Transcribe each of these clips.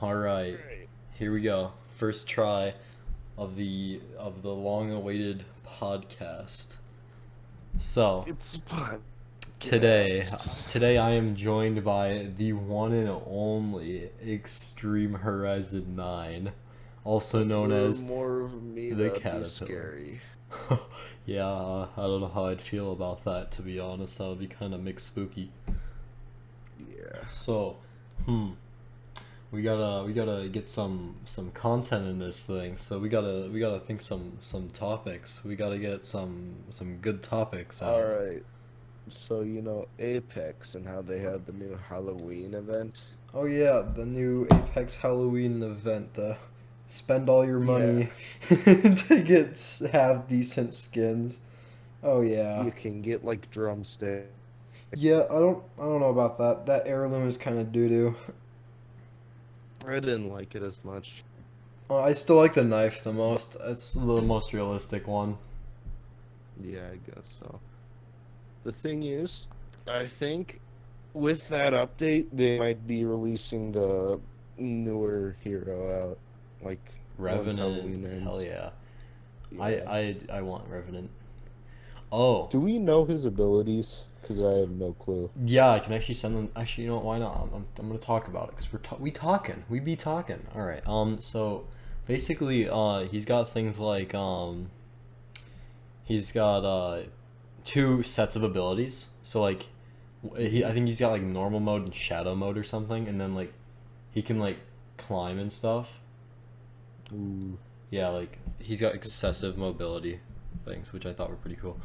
All right, Right. here we go. First try of the long-awaited podcast. So It's a today, podcast. today I am joined by the one and only Extreme Horizon 9, also If known there were as more of me, the that'd be Caterpillar. scary. Yeah, I don't know how I'd feel about that, to be honest. That would be kind of mixed spooky. Yeah. So, hmm, we gotta get some content in this thing. So we gotta think some topics. We gotta get some good topics out. Alright. So, Apex and how they had the new Halloween event? Oh yeah, the new Apex Halloween event. Spend all your Yeah. money to get have decent skins. Oh yeah. You can get, like, drumstick. Yeah, I don't know about that. That heirloom is kind of doo doo. I didn't like it as much. I still like the knife the most. It's the most realistic one. Yeah, I guess so. The thing is, I think with that update, they might be releasing the newer hero out, like, once Revenant, Halloween hell ends. yeah. I Yeah. I I want Revenant. Oh, Do we know his abilities? Because I have no clue. yeah, I can actually send them. Actually, you know what? Why not? I'm gonna talk about it because we talking. We be talking. All right. So basically, he's got things like he's got two sets of abilities. So like, I think he's got like normal mode and shadow mode or something, and then like he can like climb and stuff. Ooh, Yeah, like he's got excessive mobility things, which I thought were pretty cool.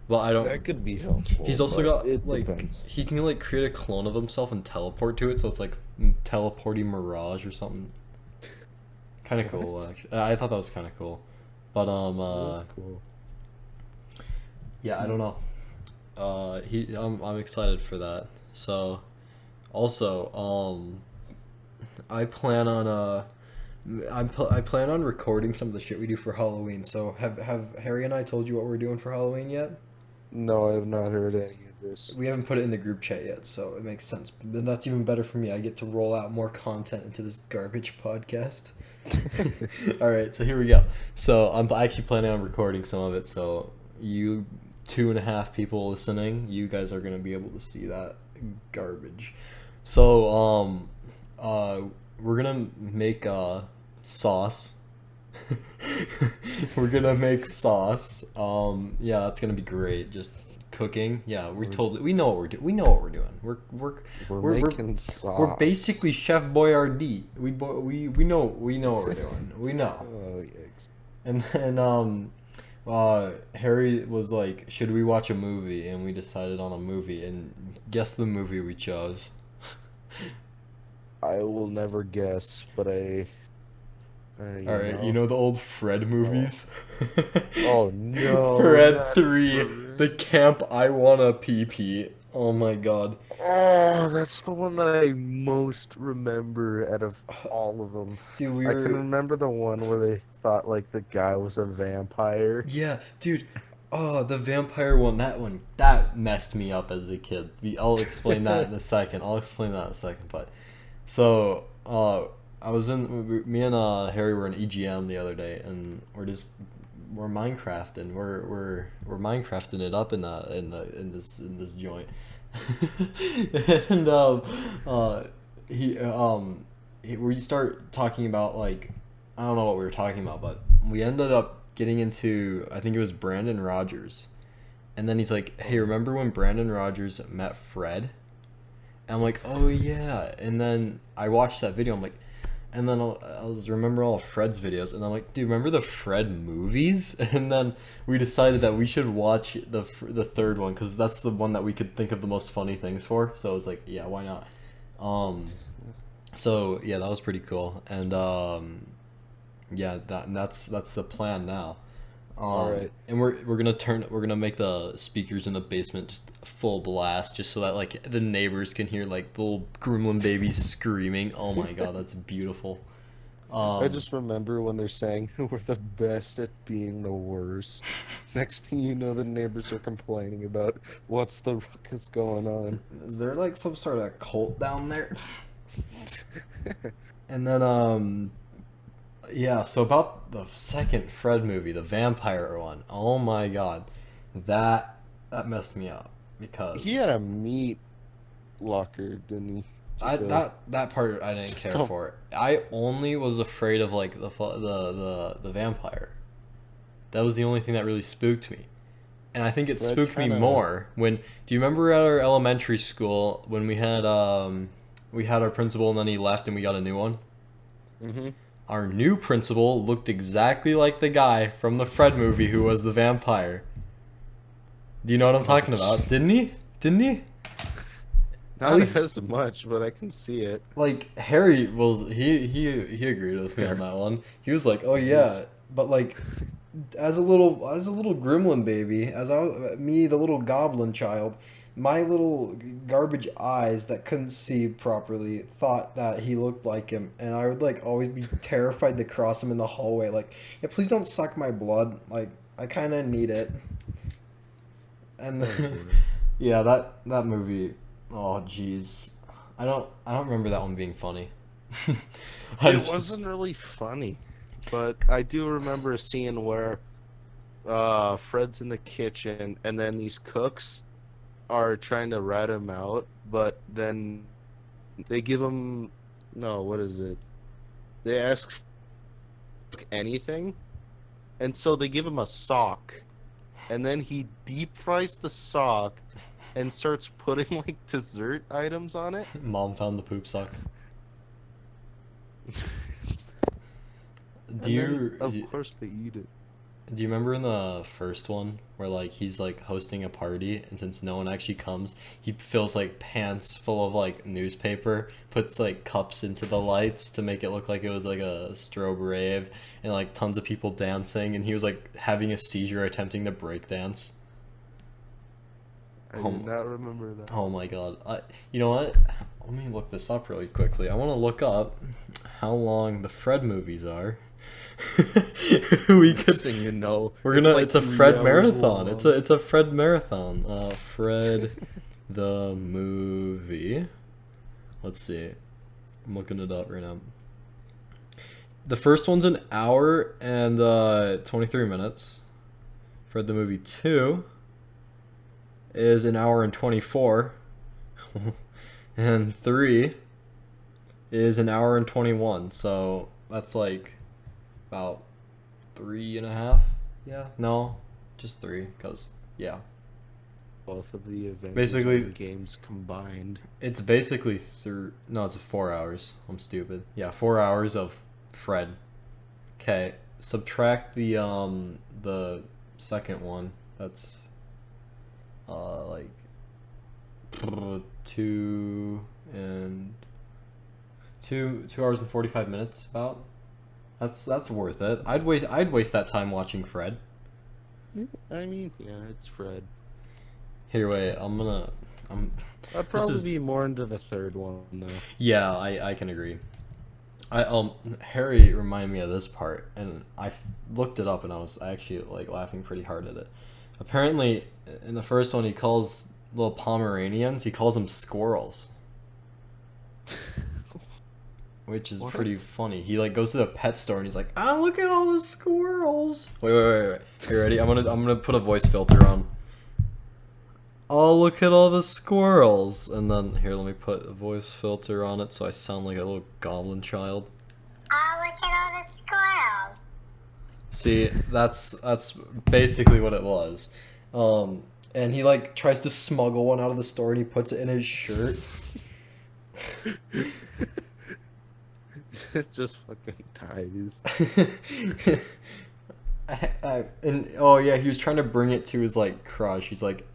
But I don't. that could be helpful, He's also but got it like depends. he can like create a clone of himself and teleport to it, so it's like teleporting mirage or something. Kind of cool, What? actually. I thought that was kind of cool, but That is cool. yeah, I don't Hmm. know. I'm excited for that. So also I plan on I plan on recording some of the shit we do for Halloween. So have Harry and I told you what we're doing for Halloween yet? No, I have not heard any of this. We haven't put it in the group chat yet, so it makes sense. And that's even better for me. I get to roll out more content into this garbage podcast. All right, so here we go. So I'm actually planning on recording some of it. So you two and a half people listening, you guys are gonna be able to see that garbage. So uh, we're gonna make sauce. We're gonna make sauce. Yeah, that's gonna be great. Just cooking. Yeah, We're we know what we're doing. We know what we're doing. we're We're we're making we're sauce. basically Chef Boyardee. We know what we're doing. We know. Oh, yikes. And then Harry was like, "Should we watch a movie?" And we decided on a movie. And guess the movie we chose. I will never guess, but All you right, you know. know the old Fred Oh, movies? oh no, Fred not 3, the Fred. camp I wanna pee pee. Oh my god. Oh, that's the one that I most remember out of all of them. Dude, we I can were. remember the one where they thought like the guy was a vampire. Yeah, dude. Oh, the vampire one, that messed me up as a kid. I'll explain that in a second. I'll explain that in a second. But so, I was me and Harry were in EGM the other day, and we're Minecrafting. We're Minecrafting it up in this joint, and uh, he we start talking about like I don't know what we were talking about, but we ended up getting into I think it was Brandon Rogers, and then he's like, "Hey, Oh, remember when Brandon Rogers met Fred?" And I'm like, "Oh yeah," and then I watched that video. I'm like, and then I was remember all of Fred's videos, and I'm like, dude, remember the Fred movies? And then we decided that we should watch the third one because that's the one that we could think of the most funny things for. So I was like, yeah, why not? Um, so yeah, that was pretty cool, and yeah, that's the plan now. all right. And we're gonna make the speakers in the basement just full blast, just so that like the neighbors can hear like the little gremlin babies screaming. Oh my god, that's beautiful. I Um, just remember when they're saying we're the best at being the worst. Next thing you know, the neighbors are complaining about what's the ruckus going on. is there like some sort of cult down there? And then yeah, so about the second Fred movie, the vampire one. Oh my god. That messed me up because He had a meat locker, didn't he? I Just a that part I didn't just care a for. I only was afraid of like the vampire. That was the only thing that really spooked me. And I think it Fred spooked me kind of. more when do you remember at our elementary school when we had our principal and then he left and we got a new one? Mm-hmm. Our new principal looked exactly like the guy from the Fred movie who was the vampire. Do you know what I'm Oh, talking about? Didn't he? jeez. Didn't he? At Not least as much, but I can see it. like Harry was he agreed with me on that one. He was like, "Oh He's yeah," but like as a little gremlin baby, as I was me the little goblin child, my little garbage eyes that couldn't see properly thought that he looked like him, and I would like always be terrified to cross him in the hallway. Like, yeah, please don't suck my blood. Like, I kind of need it. And oh boy. yeah, that movie. Oh jeez, I don't remember that one being funny. I It just wasn't really funny, but I do remember a scene where Fred's in the kitchen and then these cooks are trying to rat him out, but then they give him no, what is it? They ask anything, and so they give him a sock, and then he deep fries the sock and starts putting like dessert items on it. Mom found the poop sock. Do And then, you of course, they eat it. do you remember in the first one where like he's like hosting a party and since no one actually comes, he fills like pants full of like newspaper, puts like cups into the lights to make it look like it was like a strobe rave, and like tons of people dancing, and he was like having a seizure attempting to break dance. I Oh, do not remember that. oh my god. You know what? Let me look this up really quickly. I want to look up how long the Fred movies are. we could Next thing you know, we're gonna like it's a 3 Fred hours marathon. long. It's a Fred marathon. Fred the movie. Let's see. I'm looking it up right now. The first one's an hour and 23 minutes. Fred the movie 2 is an hour and 24. And 3 is an hour and 21. So that's like about 3.5. Yeah, no, just 3 because yeah, Both of the Avengers basically games combined. it's basically through no it's 4 hours. I'm stupid. Yeah, 4 hours of Fred. Okay, subtract the second one. That's like 2 hours and 45 minutes about. That's worth it. I'd waste that time watching Fred. I mean, yeah, it's Fred. Here, wait. I'd probably be more into the third one though. Yeah, I can agree. Harry reminded me of this part, and looked it up, and I was actually like laughing pretty hard at it. Apparently, in the first one, he calls little Pomeranians. He calls them squirrels, which is What? pretty funny. He like goes to the pet store and he's like, "Ah, look at all the squirrels." Wait. You ready? I'm gonna put a voice filter on. Oh, look at all the squirrels. And then here, let me put a voice filter on it so I sound like a little goblin child. Oh, look at all the squirrels. See, that's basically what it was. And he like tries to smuggle one out of the store and he puts it in his shirt. Just fucking ties. And oh yeah, he was trying to bring it to his like crush. He's like,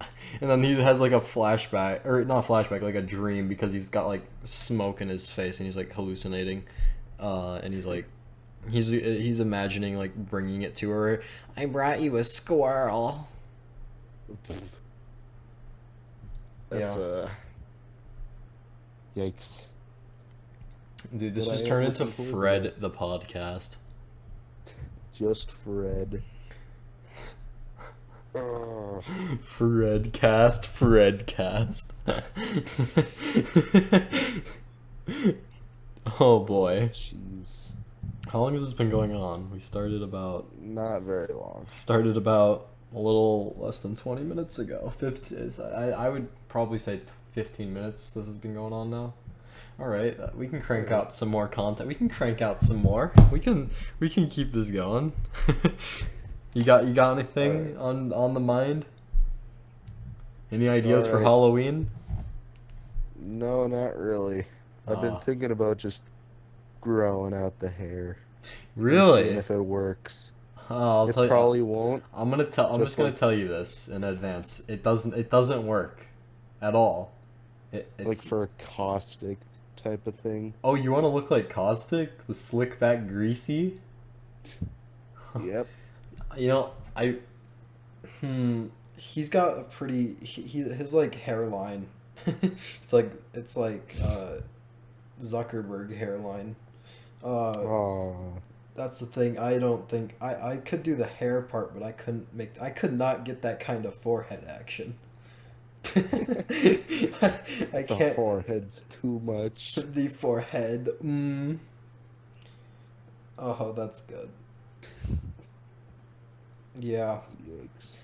and then he has like a flashback, or not a flashback, like a dream because he's got like smoke in his face and he's like hallucinating, and he's like, he's imagining like bringing it to her. I brought you a squirrel. That's Yeah. Yikes. Dude, this But just I turned am into looking forward to Fred that. the podcast. Just Fred. Fredcast. Oh boy. Jeez. How long has this been going on? We Not very long. started about a little less than 20 minutes ago. 15, I would probably say 15 minutes this has been going on now. All right, we can crank out some more content. We can crank out some more. We can keep this going. You got anything on the mind? Any ideas for Alright. Halloween? No, not really. I've been thinking about just growing out the hair. And Really? seeing if it works. Oh, I'll It tell you. probably won't. I'm just Just gonna like tell you this in advance. It doesn't work at all. like It's for a caustic type of thing. Oh, you want to look like Caustic, the slick back greasy? Yep. You know, He's got a pretty his like hairline. it's like Zuckerberg hairline. Oh. That's the thing. I don't think I could do the hair part, but I could not get that kind of forehead action. I The can't. forehead's too much. The forehead. Oh, that's good. Yeah. Yikes.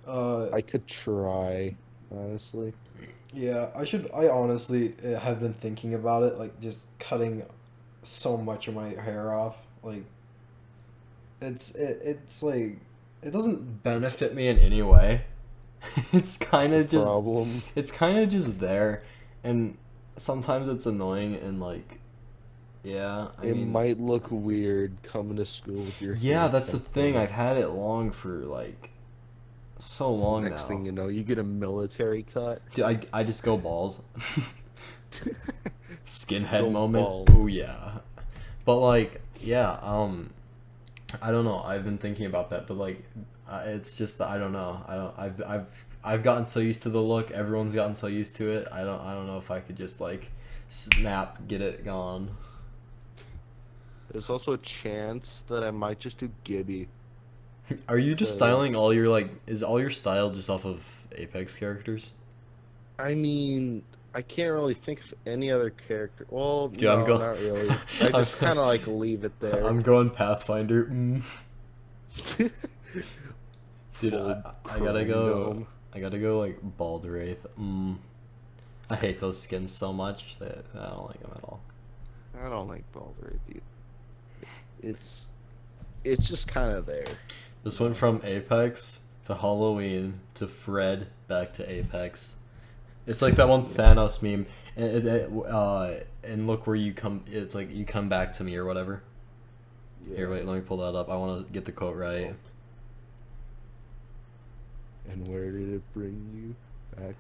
Uh, I could try, honestly. yeah. I honestly have been thinking about it, like just cutting so much of my hair off. Like, it's like it doesn't benefit me in any way. It's kind of just Problem. it's kind of just there, and sometimes it's annoying and like, yeah. I It mean, might look weird coming to school with your yeah, hair that's the cut thing. down. I've had it long for like so long Next now. thing you know, you get a military cut. Dude, I just go bald. Skinhead Go moment. bald. Oh yeah. But like, yeah, I don't know. I've been thinking about that, but like, it's just that I don't know. I've gotten so used to the look. Everyone's gotten so used to it. I don't know if I could just like snap, get it gone. There's also a chance that I might just do Gibby. Are you just styling Because- all your like? Is all your style just off of Apex characters? I mean, I can't really think of any other character. Well, Dude, no, I'm go- not really. I just kind of like leave it there. I'm going Pathfinder. Dude, Full I gotta go. gnome. I gotta go like Bald Wraith. I hate those skins so much that I don't like them at all. I don't like Baldur either. It's just kind of there. This went from Apex to Halloween to Fred back to Apex. It's like that one Thanos meme. And look where you come. It's like you come back to me or whatever. Here, wait, let me pull that up. I want to get the quote right. And where did it bring you back?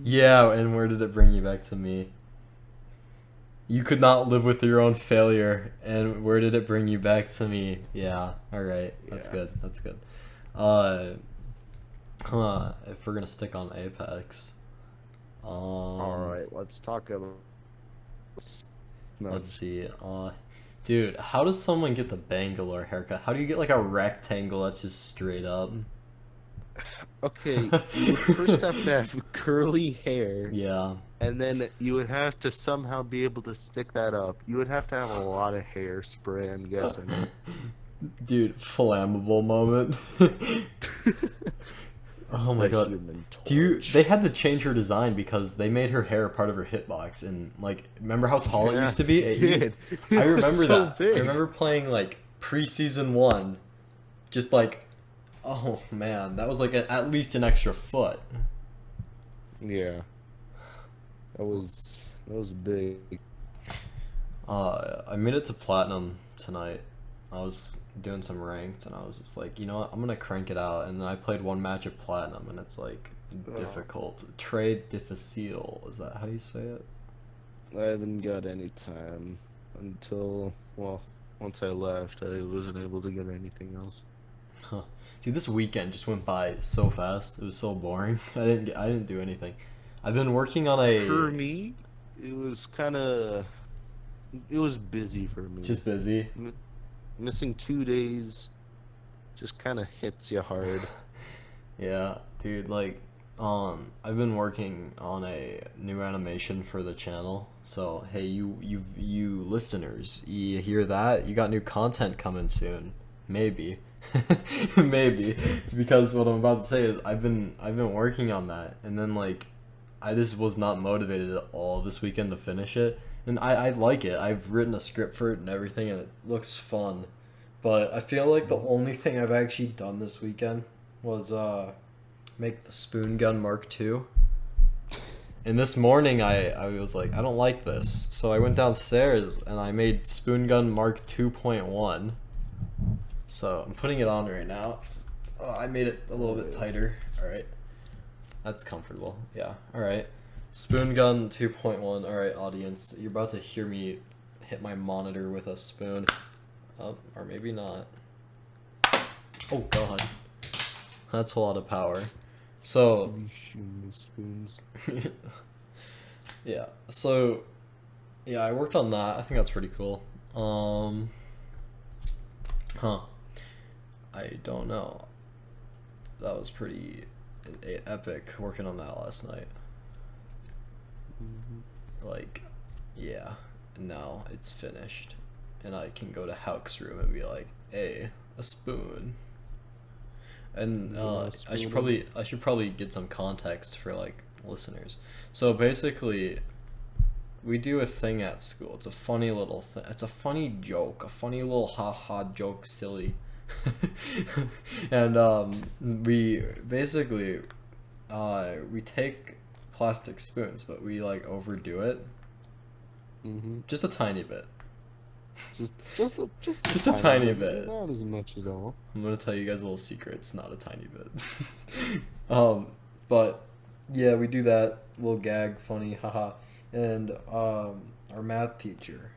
Yeah, and where did it bring you back to me? You could not live with your own failure, and where did it bring you back to me? Yeah, alright, that's Yeah. good, that's good. If we're gonna stick on Apex, Alright, let's talk about... No. let's see, dude, how does someone get the Bangalore haircut? How do you get like a rectangle that's just straight up? Okay, you would first have to have curly hair, Yeah. and then you would have to somehow be able to stick that up. You would have to have a lot of hairspray, I'm guessing. Dude, flammable moment. Oh my The god. Human They Torch. had to change her design because they made her hair part of her hitbox, and like, remember how tall it Yeah, used to be? they It did. used- It I was remember so that. big. I remember playing like preseason 1, just like, oh man, that was like at least an extra foot. Yeah. That was big. I made it to platinum tonight. I was doing some ranked, and I was just like, you know what, I'm gonna crank it out. And then I played one match of platinum, and it's like difficult. Trade difficile. Is that how you say it? I haven't got any time until, well, once I left, I wasn't able to get anything else. Huh. Dude, this weekend just went by so fast. It was so boring. I didn't do anything. I've been working on For me, it was busy for me. just busy. Missing 2 days just kind of hits you hard. Yeah, dude, like, I've been working on a new animation for the channel. So, hey, you listeners. You hear that? You got new content coming soon. Maybe. Maybe. Because what I'm about to say is I've been working on that, and then like I just was not motivated at all this weekend to finish it. And I like it. I've written a script for it and everything, and it looks fun. But I feel like the only thing I've actually done this weekend was make the spoon gun Mark II. And this morning I was like, I don't like this. So I went downstairs and I made spoon gun Mark 2.1. So I'm putting it on right now. I made it a little bit tighter. All right. That's comfortable. Yeah. All right. Spoon gun 2.1. All right, audience. You're about to hear me hit my monitor with a spoon. Oh, or maybe not. Oh, God. That's a lot of power. So, Shooting the spoons. yeah. So, yeah, I worked on that. I think that's pretty cool. I don't know. That was pretty epic working on that last night. Like, yeah. Now it's finished, and I can go to Hauk's room and be like, "Hey, a spoon." And I should probably get some context for like listeners. So basically, we do a thing at school. It's a funny little thing. It's a funny joke, a funny little ha joke, silly. And we basically we take plastic spoons, but we like overdo it. Just a tiny bit. Just a tiny bit. Not as much at all. I'm gonna tell you guys a little secret. It's not a tiny bit. But yeah, we do that little gag, funny, haha. And our math teacher,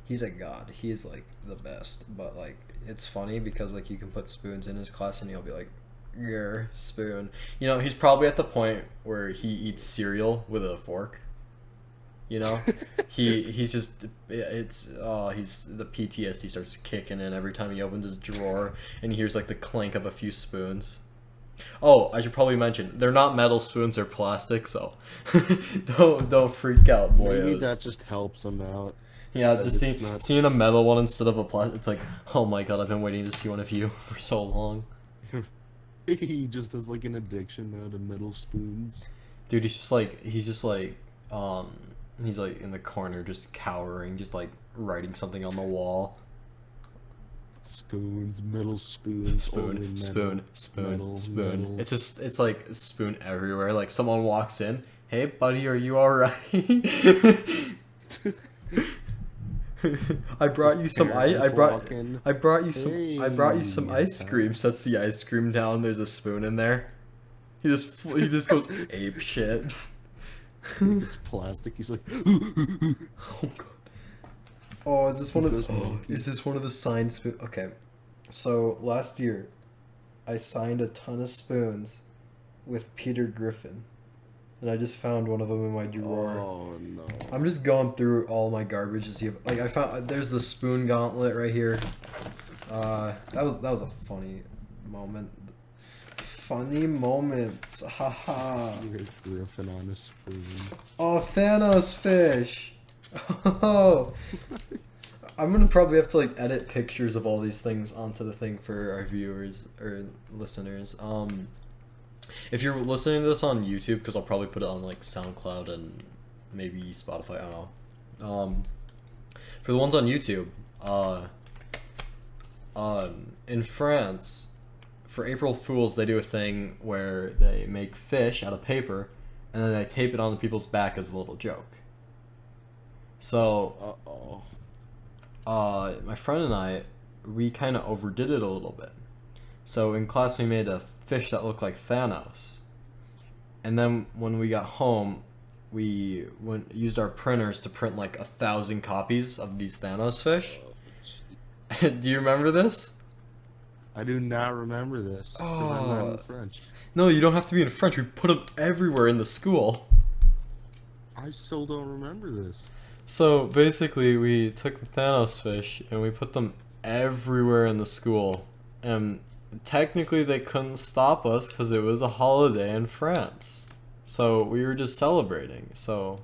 he's a god. He's like the best. But like, it's funny because like you can put spoons in his class and he'll be like, "Your spoon." You know, he's probably at the point where he eats cereal with a fork. You know, he's just he's the PTSD starts kicking in every time he opens his drawer and he hears like the clank of a few spoons. Oh, I should probably mention they're not metal spoons; they're plastic. So don't freak out, boyos. Maybe that just helps him out. Yeah, just seeing a metal one instead of a plastic. It's like, oh my god, I've been waiting to see one of you for so long. He just has like an addiction now to metal spoons. Dude, he's like in the corner just cowering, just like writing something on the wall. Spoons, metal spoons, spoon. Metal. It's like spoon everywhere. Like someone walks in, "Hey buddy, are you alright?" I brought you some I brought you some ice cream. Sets the ice cream down. There's a spoon in there. He just goes ape shit. It's plastic. He's like, oh god. Oh, is this one of the signed spoons? Okay, so last year, I signed a ton of spoons with Peter Griffin, and I just found one of them in my drawer. oh no. I'm just going through all my garbage to see if, like, I found there's the spoon gauntlet right here. That was a funny moment. Funny moments, haha. Peter Griffin on a spoon. Oh, Thanos fish. Oh, I'm gonna probably have to like edit pictures of all these things onto the thing for our viewers or listeners. If you're listening to this on YouTube, because I'll probably put it on like SoundCloud and maybe Spotify. I don't know. For the ones on YouTube, in France, for April Fools, they do a thing where they make fish out of paper, and then they tape it on the people's back as a little joke. So, my friend and I, we kind of overdid it a little bit. So in class, we made a fish that looked like Thanos, and then when we got home, we used our printers to print like 1,000 copies of these Thanos fish. Do you remember this? I do not remember this because I'm not in French. No, you don't have to be in French. We put them everywhere in the school. I still don't remember this. So basically, we took the Thanos fish and we put them everywhere in the school. And technically, they couldn't stop us because it was a holiday in France. So we were just celebrating. So,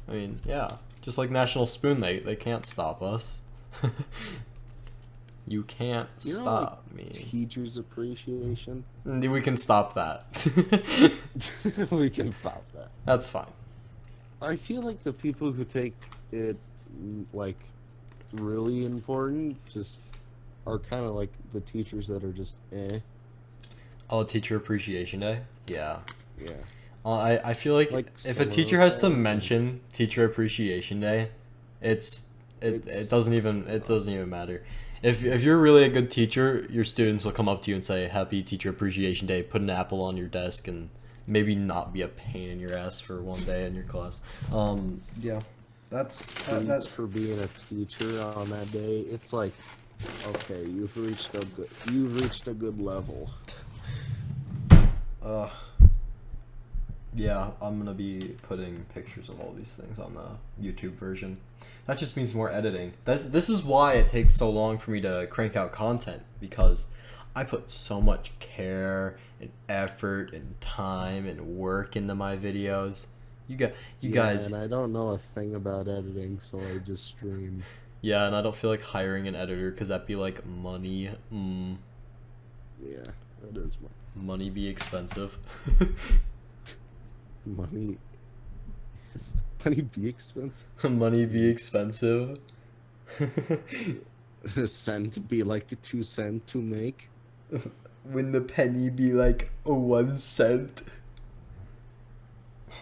I mean, yeah. Just like National Spoon, they can't stop us. You can't You know, stop like, me. Teachers appreciation. We can stop that. We can stop that. That's fine. I feel like the people who take it like really important just are kind of like the teachers that are just Oh, Teacher Appreciation Day? Yeah. yeah. I feel like if a teacher has to mention Teacher Appreciation Day, it doesn't even matter. If you're really a good teacher, your students will come up to you and say Happy Teacher Appreciation Day, put an apple on your desk, and maybe not be a pain in your ass for one day in your class. Yeah, that's For being a teacher on that day, it's like, okay, you've reached a good level. Yeah, I'm gonna be putting pictures of all these things on the YouTube version. That just means more editing. This is why it takes so long for me to crank out content, because I put so much care and effort and time and work into my videos. You guys. And I don't know a thing about editing, so I just stream. Yeah, and I don't feel like hiring an editor because that'd be like money. Yeah, that is Money be expensive. money. Is money be expensive? Money be expensive. A cent be like 2 cents to make. when the penny be like 1 cent.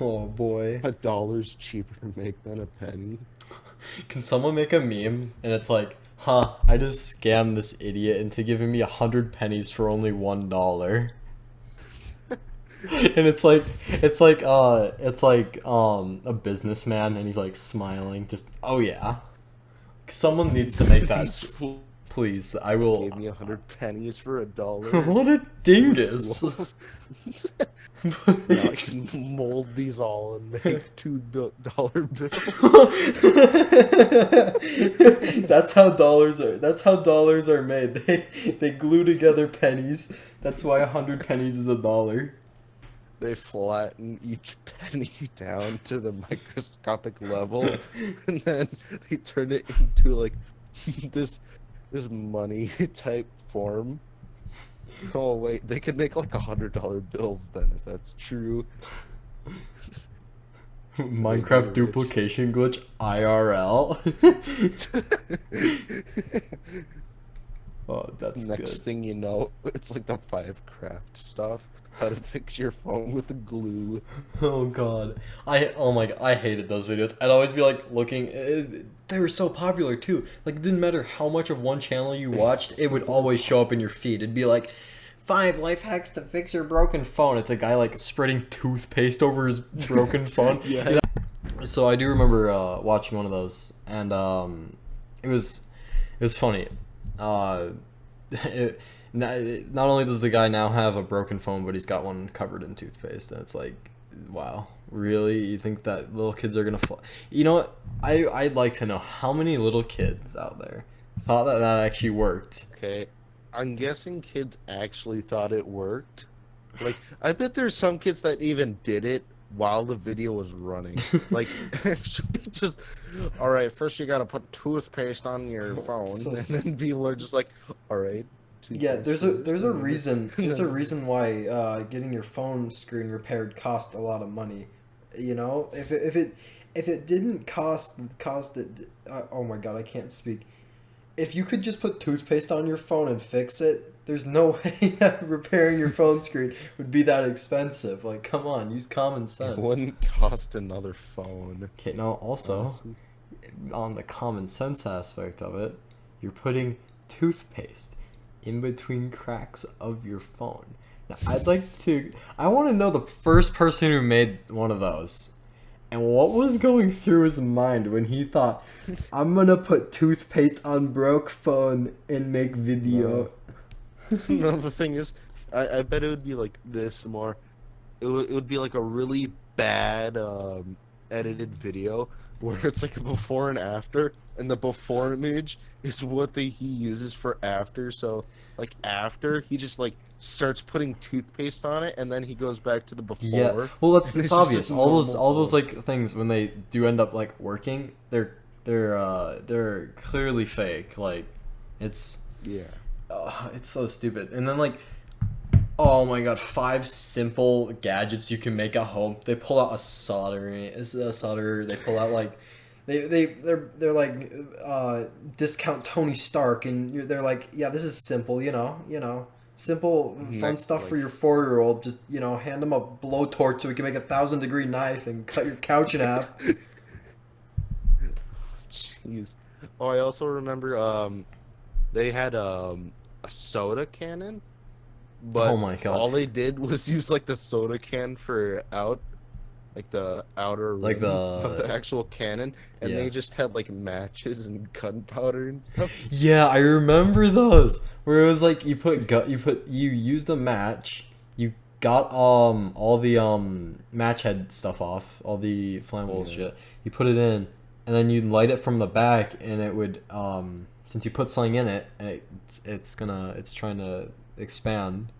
Oh boy. $1's cheaper to make than a penny. Can someone make a meme and it's like, I just scammed this idiot into giving me 100 pennies for only $1. And it's like a businessman and he's like smiling, just, oh yeah. Someone needs to make that. These fools Please, I will. gave me 100 pennies for $1. What a dingus. Now I can mold these all and make $2 bills. That's how dollars are made. They glue together pennies. That's why 100 pennies is $1. They flatten each penny down to the microscopic level, and then they turn it into like this money type form. Oh wait, they could make like $100 bills then, if that's true. Minecraft duplication glitch IRL. Oh, that's Next good. thing you know, it's like the 5craft stuff. How to fix your phone with glue. Oh god, oh my god, I hated those videos. I'd always be like looking. They were so popular too. Like it didn't matter how much of one channel you watched, it would always show up in your feed. It'd be like 5 life hacks to fix your broken phone. It's a guy like spreading toothpaste over his broken phone. Yeah. So I do remember watching one of those, and it was funny. Not only does the guy now have a broken phone, but he's got one covered in toothpaste, and it's like, wow, really? You think that little kids are gonna fall? You know what? I'd like to know how many little kids out there thought that actually worked. Okay, I'm guessing kids actually thought it worked. Like, I bet there's some kids that even did it while the video was running. Like, actually just, all right, first you gotta put toothpaste on your phone, and then people are just like, all right. Yeah, there's a reason why getting your phone screen repaired cost a lot of money. You know, if it didn't cost it, oh my god, I can't speak. If you could just put toothpaste on your phone and fix it, there's no way that repairing your phone screen would be that expensive. Like, come on, use common sense. It wouldn't cost another phone. Okay, now also, Honestly. on the common sense aspect of it, you're putting toothpaste in between cracks of your phone. Now, I want to know the first person who made one of those. And what was going through his mind when he thought, I'm gonna put toothpaste on broke phone and make video. No, the thing is, I bet it would be like this more. It would be like a really bad edited video, where it's like a before and after, and the before image is what he uses for after. So like after, he just like starts putting toothpaste on it, and then he goes back to the before. Yeah, well, it's It's just obvious. this All those normal like things when they do end up like working, they're clearly fake. Like, it's Yeah. it's so stupid. And then like, oh my god, 5 simple gadgets you can make at home. They pull out a solderer. They pull out like, they're like discount Tony Stark, and they're like, yeah, this is simple, simple fun stuff for your 4-year-old. Just hand them a blowtorch so we can make a 1,000-degree knife and cut your couch in half. Jeez. Oh, I also remember they had a soda cannon, but Oh my God. all they did was use like the soda can for like the outer Like rim the- of the actual cannon, and Yeah. they just had like matches and gunpowder and stuff. Yeah, I remember those. Where it was like you used a match, you got all the match head stuff off, all the flammable Yeah. shit. You put it in, and then you light it from the back, and it would since you put something in it, and it's trying to expand.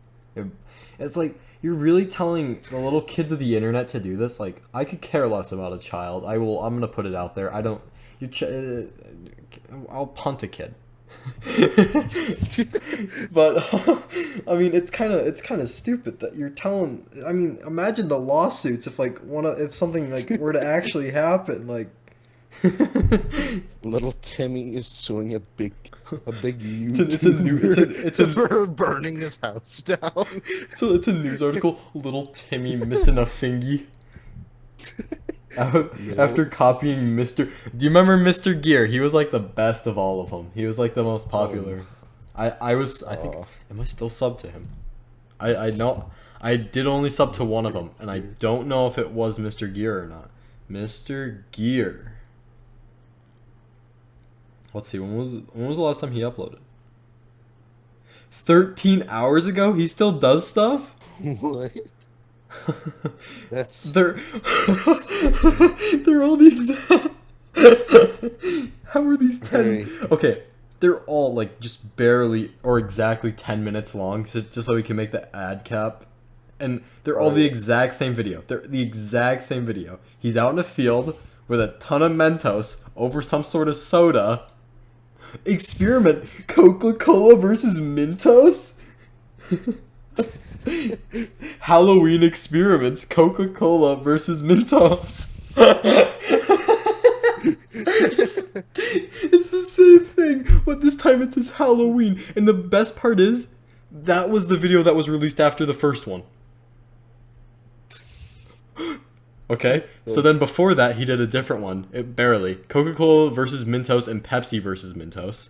It's like, you're really telling the little kids of the internet to do this? Like, I could care less about a child. I'm gonna put it out there. I don't. I'll punt a kid. But I mean, it's kind of stupid that you're telling. I mean, imagine the lawsuits if something like were to actually happen. Like, Little Timmy is suing a big it's a for burning his house down. So it's a news article. Little Timmy missing a fingy. After copying Mr. Do you remember Mr. Gear? He was like the best of all of them. He was like the most popular. I think. Am I still sub to him? I know. I did only sub to one of them, and I don't know if it was Mr. Gear or not. Mr. Gear. Let's see. When was the last time he uploaded? 13 hours ago. He still does stuff. What? That's They're all the exact. How are these 10? Hey. Okay, they're all like just barely or exactly 10 minutes long, just so we can make the ad cap. And they're all the Right. exact same video. They're the exact same video. He's out in a field with a ton of Mentos over some sort of soda. Experiment: Coca-Cola versus Mentos. Halloween experiments: Coca-Cola versus Mentos. It's the same thing, but this time it says Halloween. And the best part is, that was the video that was released after the first one. Okay, so then before that, he did a different one. Barely. Coca-Cola versus Mentos and Pepsi versus Mentos.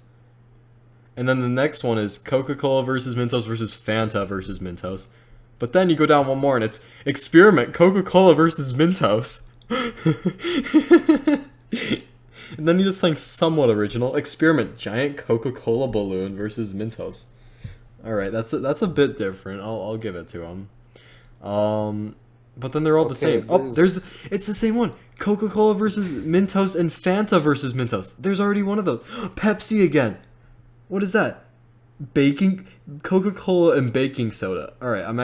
And then the next one is Coca-Cola versus Mentos versus Fanta versus Mentos. But then you go down one more and it's Experiment: Coca-Cola versus Mentos. And then he does something somewhat original. Experiment: Giant Coca-Cola balloon versus Mentos. Alright, that's a bit different. I'll give it to him. But then they're all the Okay, same. Oh, it's the same one. Coca-Cola versus Mentos and Fanta versus Mentos. There's already one of those. Pepsi again. What is that? Baking Coca-Cola and baking soda. All right, I don't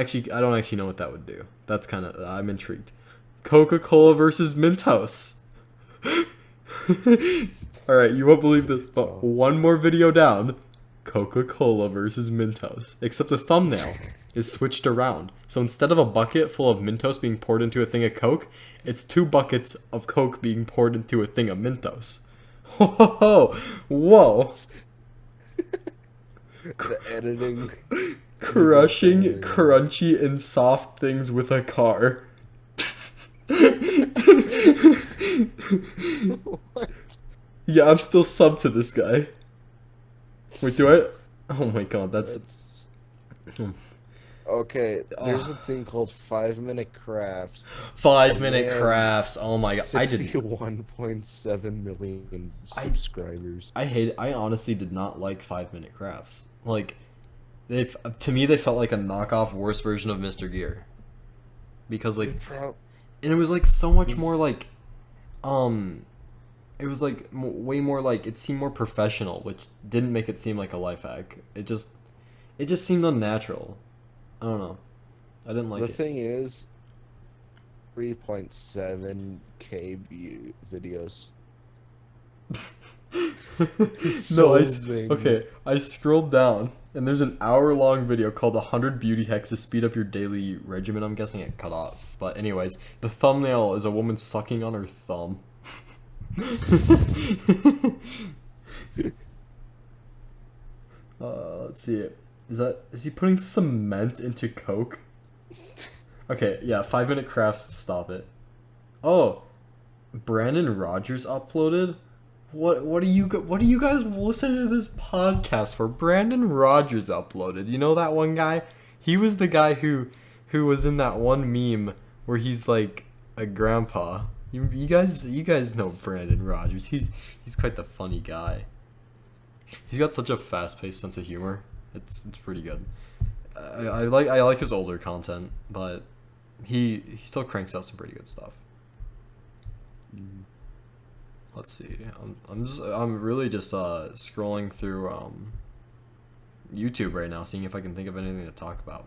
actually know what that would do. That's kind of, I'm intrigued. Coca-Cola versus Mentos. All right, you won't believe this, but one more video down, Coca-Cola versus Mentos. Except the thumbnail is switched around. So instead of a bucket full of Mentos being poured into a thing of Coke, it's 2 buckets of Coke being poured into a thing of Mentos. Whoa! Whoa! the editing. Crushing crunchy and soft things with a car. What? Yeah, I'm still sub to this guy. Wait, do I? Oh my god, that's... Okay, there's a thing called 5-minute crafts. 5-minute Man. crafts. Oh my god, I did. 61.7 million subscribers. I honestly did not like 5-minute crafts. Like, to me they felt like a knockoff, worse version of Mr. Gear. Because like, and it was like so much more like, it was like way more like it seemed more professional, which didn't make it seem like a life hack. It just seemed unnatural. I don't know. I didn't like The it. thing is, 3.7K view videos. No, many. okay. I scrolled down and there's an hour-long video called "100 Beauty Hacks to Speed Up Your Daily Regimen." I'm guessing it cut off, but anyways, the thumbnail is a woman sucking on her thumb. Let's see. Is he putting cement into Coke? Okay, yeah, 5-minute crafts to stop it. Oh, Brandon Rogers uploaded. What are you guys listening to this podcast for? Brandon Rogers uploaded. You know that one guy? He was the guy who was in that one meme where he's like a grandpa. You guys know Brandon Rogers. He's quite the funny guy. He's got such a fast-paced sense of humor. It's pretty good. I like his older content, but he still cranks out some pretty good stuff. Let's see. I'm really just scrolling through YouTube right now, seeing if I can think of anything to talk about.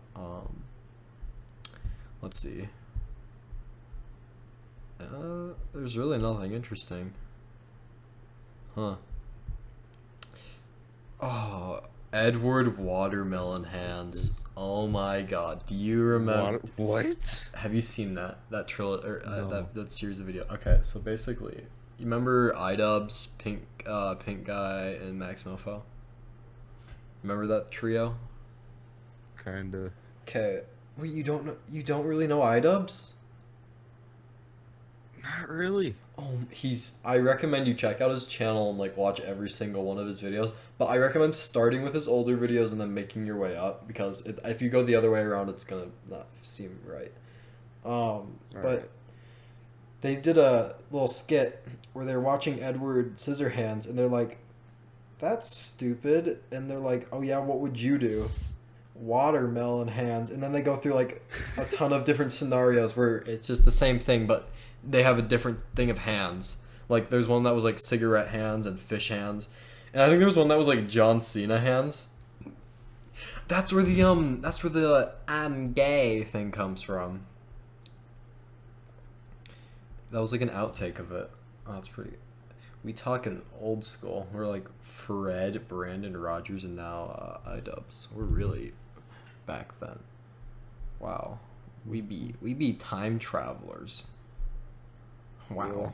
Let's see. There's really nothing interesting. Huh. Oh, Edward Watermelon Hands. Oh my God. Do you remember? What? Have you seen that trilogy or No. that series of video? Okay, so basically, you remember iDubbbz, Pink Guy, and Max Mofo? Remember that trio? Kinda. Okay. Wait, you don't really know iDubbbz? Not really. Oh, I recommend you check out his channel and like watch every single one of his videos. But I recommend starting with his older videos and then making your way up, because if you go the other way around, it's gonna not seem right. But Alright. they did a little skit where they're watching Edward Scissorhands and they're like, "That's stupid," and they're like, "Oh yeah, what would you do?" Watermelon hands, and then they go through like a ton of different scenarios where It's just the same thing, but they have a different thing of hands. Like there's one that was like cigarette hands and fish hands, and I think there was one that was like John Cena hands. That's where the I'm gay thing comes from. That was like an outtake of it. Oh, that's pretty. We talking old school. We're like Fred, Brandon Rogers, and now iDubbbz. We're really back then. Wow, we be time travelers. Wow.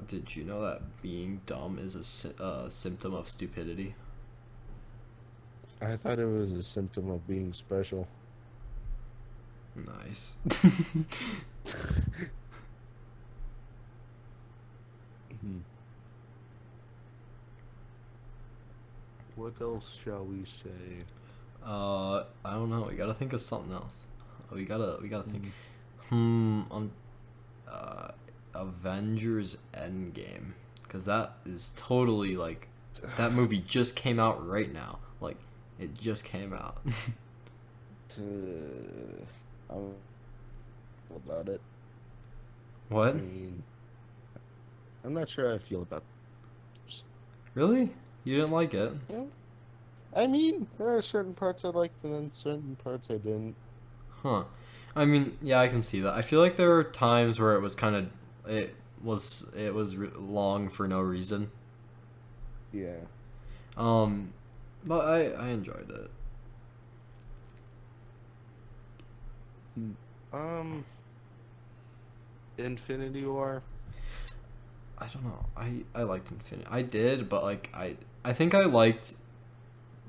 Did you know that being dumb is a symptom of stupidity? I thought it was a symptom of being special. Nice. What else shall we say? I don't know. We gotta think of something else. We gotta think. Avengers Endgame, because that is totally like that movie just came out right now. Like it just came out. I'm about it. What? I mean, I'm not sure how I feel about. Really? You didn't like it? Yeah. I mean, there are certain parts I liked and then certain parts I didn't. Huh. I mean, yeah, I can see that. I feel like there were times where it was kind of long for no reason. Yeah. But I enjoyed it. Infinity War. I don't know. I liked Infinity. I did, but like I think I liked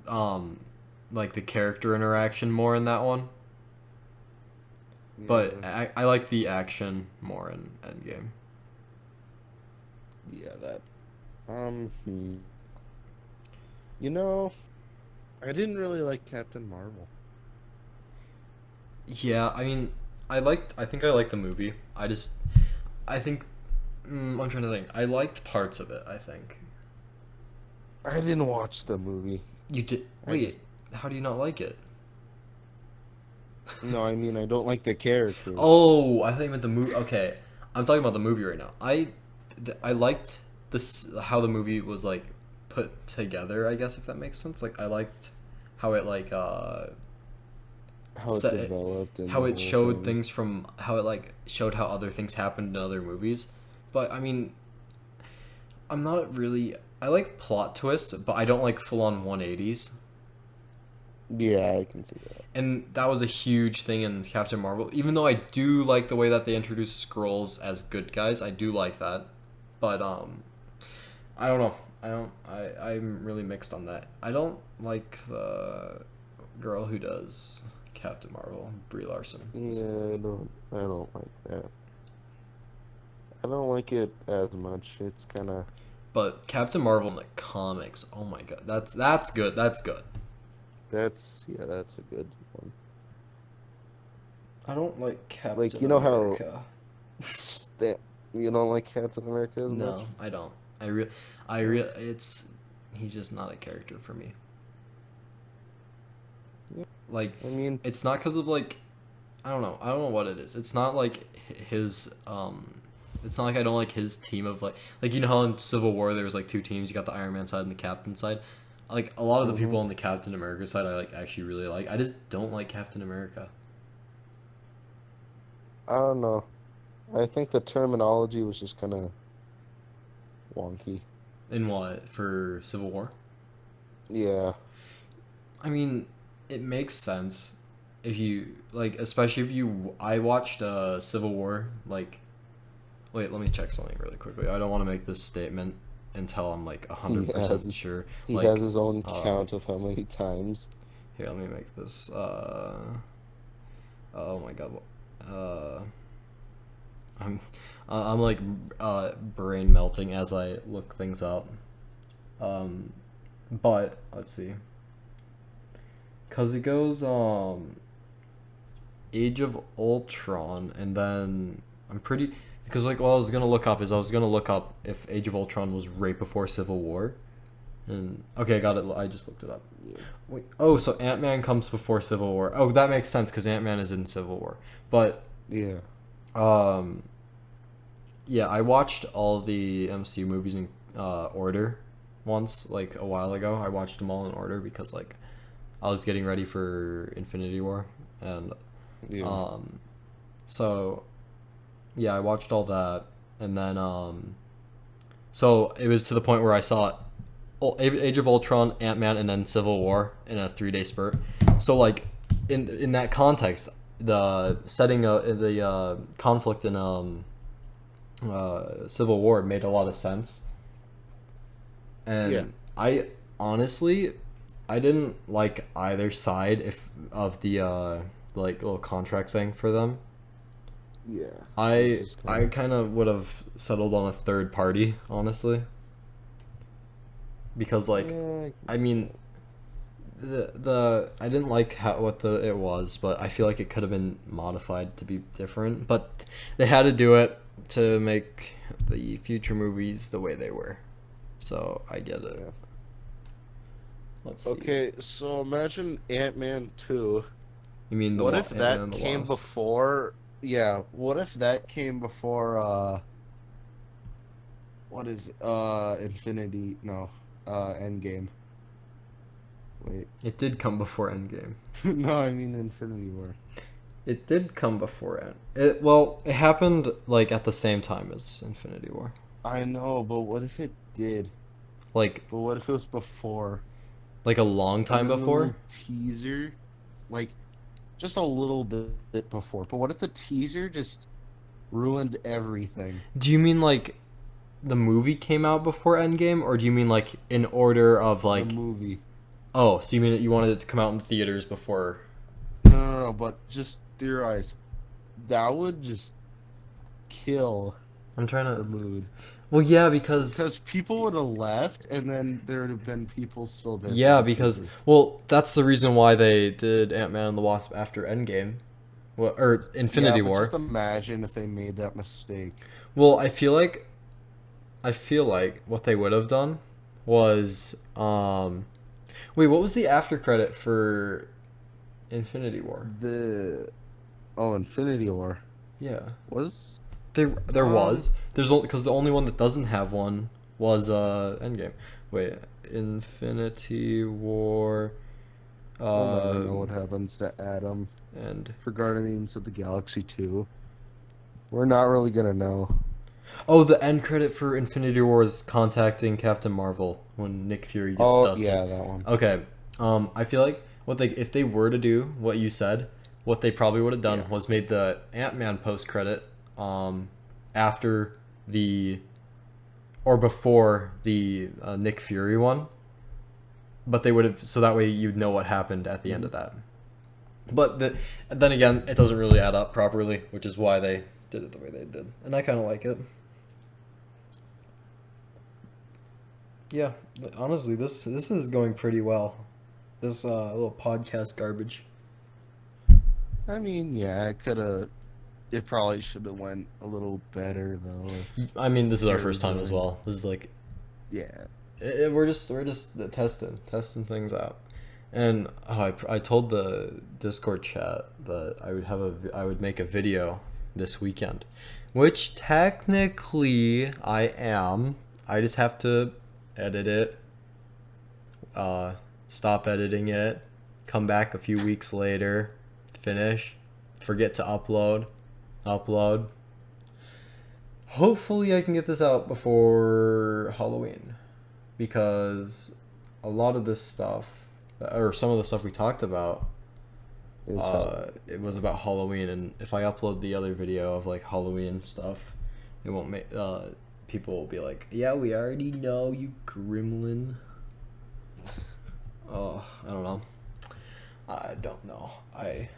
like the character interaction more in that one. But Yeah. I like the action more in Endgame. Yeah, that. You know, I didn't really like Captain Marvel. Yeah, I mean, I think I liked the movie. I think I'm trying to think. I liked parts of it, I think. I didn't watch the movie. You did. I Wait, just- how do you not like it? No, I mean I don't like the character. Oh, I think you meant the movie. Okay, I'm talking about the movie right now. I liked this how the movie was like put together. I guess if that makes sense. Like I liked how it like How it set- developed and how the it whole showed thing. things from how it like showed how other things happened in other movies. But I mean, I'm not really. I like plot twists, but I don't like full on 180s. Yeah, I can see that. And that was a huge thing in Captain Marvel. Even though I do like the way that they introduced Skrulls as good guys, I do like that. But I don't know. I'm really mixed on that. I don't like the girl who does Captain Marvel, Brie Larson. Yeah, I don't like that. I don't like it as much. It's kind of But Captain Marvel in the comics, oh my god, that's good. That's good. that's a good one. I don't like Captain Like, you know how- America. You don't like Captain America as No, much? I don't. It's he's just not a character for me. Yeah. Like I mean, it's not because of like I don't know what it is. It's not like his it's not like I don't like his team of like you know how in Civil War there was like two teams, you got the Iron Man side and the Captain side. Like a lot of the people on the Captain America side I like actually really like. I just don't like Captain America. I don't know. I think the terminology was just kind of wonky. In what? For Civil War? Yeah. I mean, it makes sense if you like, especially if you. I watched Civil War. Like, wait, let me check something really quickly. I don't want to make this statement until I'm like 100% sure. He Like, has his own count of how many times. here, let me make this. Oh my god. I'm like brain melting as I look things up. But let's see. Cause it goes Age of Ultron, and then I'm pretty because like what I was gonna look up if Age of Ultron was right before Civil War, and okay, I got it. I just looked it up. Yeah. Wait, oh, so Ant-Man comes before Civil War. Oh, that makes sense because Ant-Man is in Civil War. But Yeah. yeah, I watched all the MCU movies in order once, like a while ago. I watched them all in order because like I was getting ready for Infinity War, and Yeah. so yeah, I watched all that, and then so it was to the point where I saw Age of Ultron, Ant-Man, and then Civil War in a 3-day spurt. So like in that context, the setting the conflict in Civil War made a lot of sense. And Yeah. I honestly I didn't like either side of the like little contract thing for them. Yeah. I Just I kind of would have settled on a third party, honestly. Because like Yeah, I mean the I didn't like what it was, but I feel like it could have been modified to be different, but they had to do it to make the future movies the way they were. So I get it. Yeah. Let's see. Okay, so imagine Ant-Man 2. You mean the What wa- if Ant-Man that and the came Wasp? before? Yeah, what if that came before what is Infinity? No, Endgame. Wait. It did come before Endgame. No, I mean Infinity War. It did come before it happened like at the same time as Infinity War. I know, but what if it did? Like But what if it was before? a long time And then the before? little teaser, like just a little bit before. But what if the teaser just ruined everything? Do you mean like the movie came out before Endgame, or do you mean like in order of like The movie. oh, so you mean you wanted it to come out in theaters before? No, but just theorize. That would just kill I'm trying the to. mood. Well, yeah, because Because people would have left, and then there would have been people still there. for yeah, the because teaser. well, that's the reason why they did Ant-Man and the Wasp after Endgame, well, or Infinity Yeah, but War. just imagine if they made that mistake. Well, I feel like what they would have done was wait, what was the after credit for Infinity War. Infinity War Yeah. was. There was. There's only because the only one that doesn't have one was Endgame. Wait, Infinity War. We'll never know what happens to Adam And for Guardians of the Galaxy 2. We're not really gonna know. oh, the end credit for Infinity War is contacting Captain Marvel when Nick Fury gets dusted. Yeah, that one. Okay. I feel like if they were to do what you said, what they probably would have done was made the Ant-Man post credit after the or before the Nick Fury one. But they would have, so that way you'd know what happened at the end of that. But then again, it doesn't really add up properly, which is why they did it the way they did. And I kind of like it. Yeah, honestly, this is going pretty well. This little podcast garbage. I mean, yeah, it probably should have went a little better though. I mean, this is our first time as well. This is like, Yeah. we're just testing things out. And I told the Discord chat that I would make a video this weekend, which technically I am. I just have to edit it, stop editing it, come back a few weeks later, finish, forget to upload. Hopefully I can get this out before Halloween, because a lot of this stuff, or some of the stuff we talked about, it was about Halloween, and if I upload the other video of like Halloween stuff, it won't make people will be like, yeah, we already know, you gremlin. Oh, I don't know. I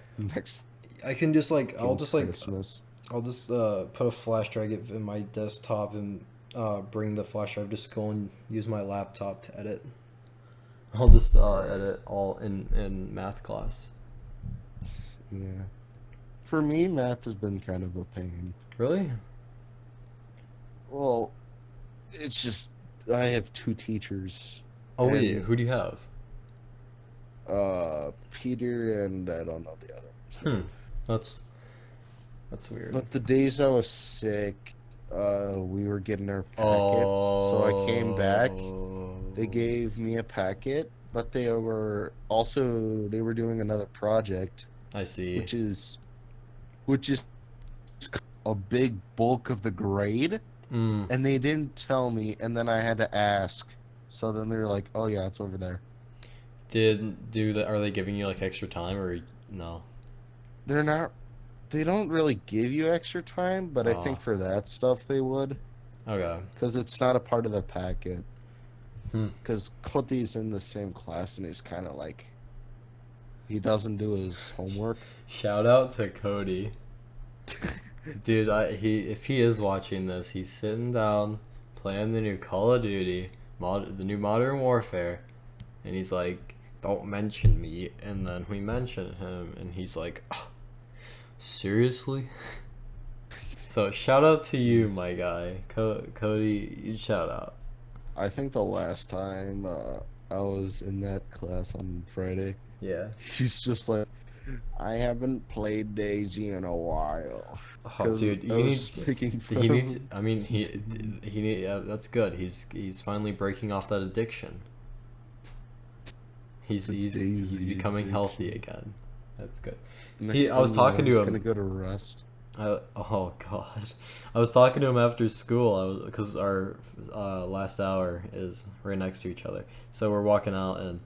can just like Christmas. I'll just put a flash drive in my desktop and bring the flash drive to school and use my laptop to edit. I'll just edit all in math class. Yeah. For me, math has been kind of a pain. Really? Well, it's just I have two teachers. Oh wait, who do you have? Peter and I don't know the other. That's weird. But the days I was sick, we were getting our packets. So I came back. They gave me a packet, but they were doing another project. I see. Which is a big bulk of the grade. And they didn't tell me, and then I had to ask. So then they were like, "Oh yeah, it's over there." Are they giving you like extra time or no? They're not. They don't really give you extra time, but I think for that stuff they would. Okay. Because it's not a part of the packet. Because Cody's in the same class, and he's kind of like, he doesn't do his homework. Shout out to Cody. Dude, if he is watching this, he's sitting down playing the new Call of Duty, the new Modern Warfare, and he's like, "Don't mention me." And then we mention him, and he's like, oh, "Seriously?" So shout out to you, my guy, Cody. You shout out. I think the last time I was in that class on Friday, yeah, he's just like, "I haven't played Daisy in a while." Oh, dude, that's good. He's finally breaking off that addiction. He's becoming healthy again. That's good. I was talking to him. He's gonna go to Rust. Oh god, I was talking to him after school. Because our last hour is right next to each other. So we're walking out, and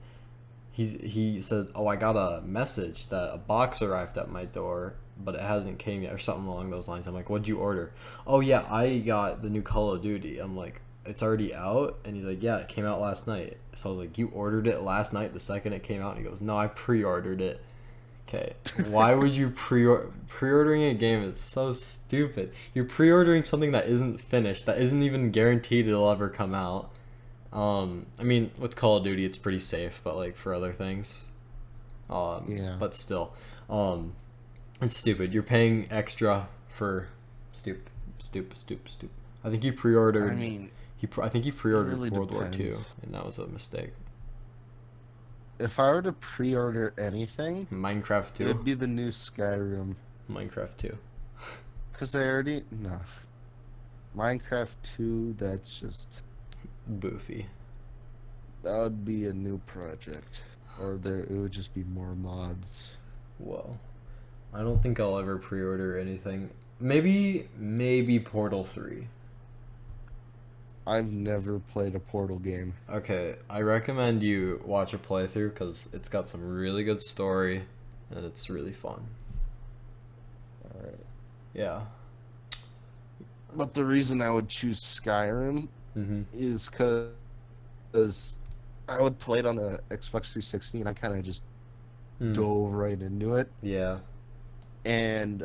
he said, "Oh, I got a message that a box arrived at my door, but it hasn't came yet," or something along those lines. I'm like, "What'd you order?" "Oh yeah, I got the new Call of Duty." I'm like, "It's already out?" And he's like, "Yeah, it came out last night." So I was like, "You ordered it last night, the second it came out?" And he goes, "No, I pre-ordered it." Okay, why would you pre-ordering a game? Is so stupid. You're pre-ordering something that isn't finished, that isn't even guaranteed it'll ever come out. I mean, with Call of Duty, it's pretty safe, but like for other things, yeah. But still, it's stupid. You're paying extra for stupid. I think he pre-ordered. I mean, I think he pre-ordered really World War depends. II, and that was a mistake. if I were to pre-order anything, Minecraft it would 2. be the new Skyrim. Minecraft 2. Cause I already no Minecraft 2. That's just Boofy. that would be a new project, or there it would just be more mods. Well, I don't think I'll ever pre-order anything. Maybe Portal 3. I've never played a Portal game. Okay, I recommend you watch a playthrough because it's got some really good story and it's really fun. All right. Yeah. But the reason I would choose Skyrim Mm-hmm. is because I would play it on the Xbox 360, and I kind of just dove right into it. Yeah. And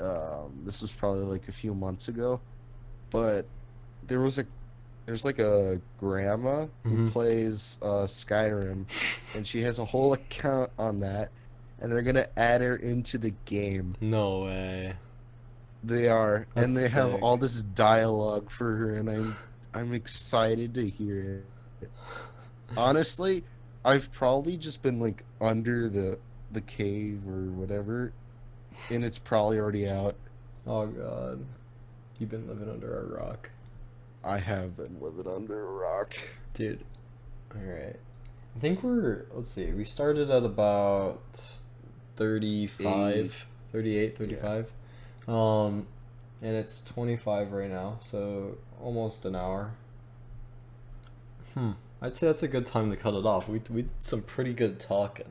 this was probably like a few months ago, but there's like a grandma who Mhm. plays Skyrim, and she has a whole account on that, and they're gonna add her into the game. No way. They are, and That's they have sick. all this dialogue for her, and I'm excited to hear it. Honestly, I've probably just been like under the cave or whatever, and it's probably already out. Oh god. You've been living under a rock. I have been living under a rock. Dude. Alright. I think let's see, we started at about 35, 38, 35. And it's 25 right now, so almost an hour. I'd say that's a good time to cut it off. We did some pretty good talking.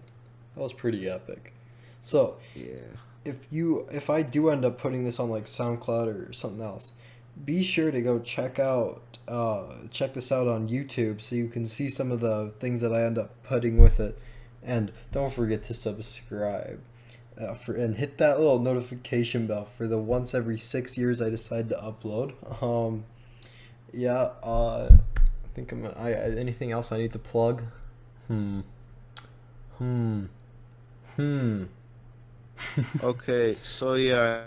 That was pretty epic. So, Yeah. if I do end up putting this on like SoundCloud or something else, be sure to go check this out on YouTube so you can see some of the things that I end up putting with it, and don't forget to subscribe, and hit that little notification bell for the once every 6 years I decide to upload. Yeah. I think anything else I need to plug? Okay, so yeah.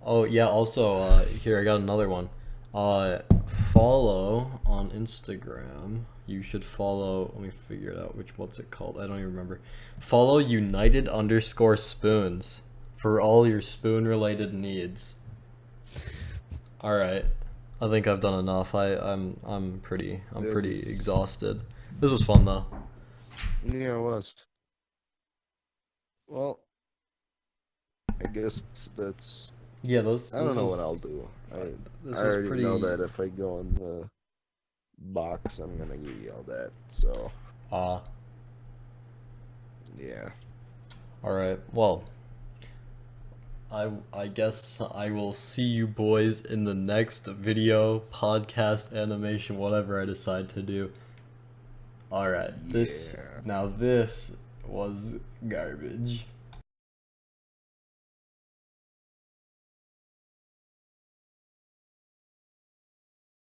Oh yeah, also here I got another one. Follow on Instagram. You should follow, let me figure it out, what's it called? I don't even remember. Follow United_Spoons for all your spoon related needs. Alright. I think I've done enough. I'm pretty exhausted. This was fun though. Yeah, it was. Well, I guess that's. Yeah, I don't know what I'll do. This I was already pretty. know that if I go in the box, I'm gonna get yelled at. So yeah. Alright. Well, I guess I will see you boys in the next video, podcast, animation, whatever I decide to do. Alright. This Yeah. was garbage.